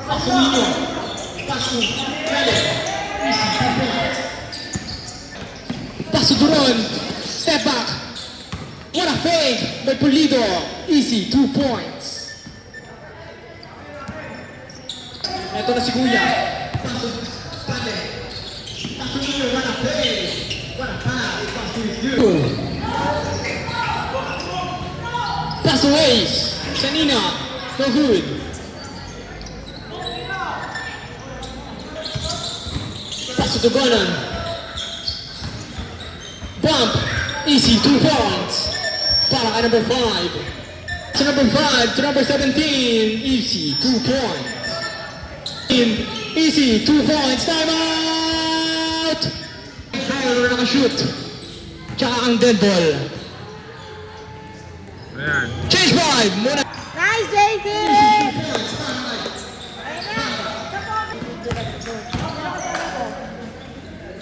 Pasolino. Passo Pele. Easy, 2 points. Passo Duron. Step back. What a fake by Pulido. Easy, 2 points. Ito na si Kuya. Paso Pele. Pasolino, what a play. What a pass. Passo is good. Passo Ace. Sanina. No good. Passo to Bonan. Bump. Easy, 2 points. Para kay number 5. To number 5 to number 17. Easy, 2 points. Easy, 2 points. Time out! Driver nakashoot. Tsaka ang dead ball. Ayan. Change 5 muna. Nice, JC!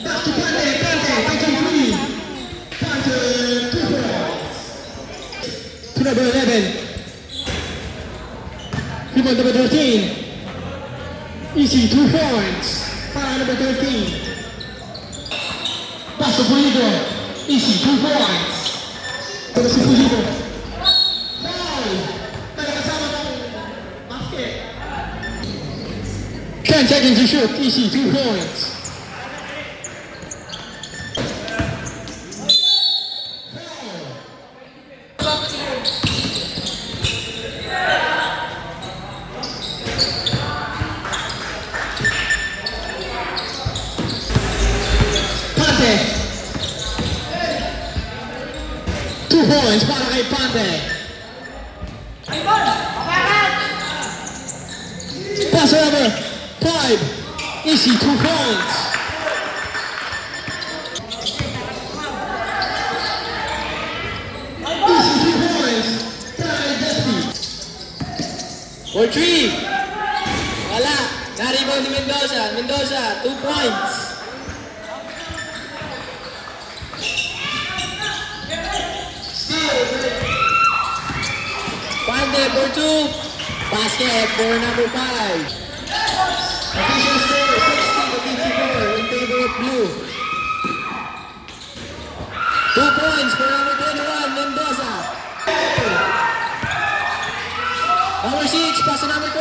Back to Pante, Pante 3. Pante, 2 points. To number 11. Rebound number 13. Easy, 2 points. Para number 13. Paso Pulido. Easy, 2 points. Para si Pulido. Foul. Kasama ng basket. 10 seconds to shoot. Easy, 2 points. Pante. 2 points para kay Pante. Pass over. 5. Easy, 2 points. Easy, 2 points. Para kay Dusty. For 3. Wala. Na-rebound ni Mendoza. Mendoza, 2 points. Pande for 2. Basket for number 5. Official score 60-54 in favor of blue. 2 points for number 21, Mendoza. Number 6, pass to number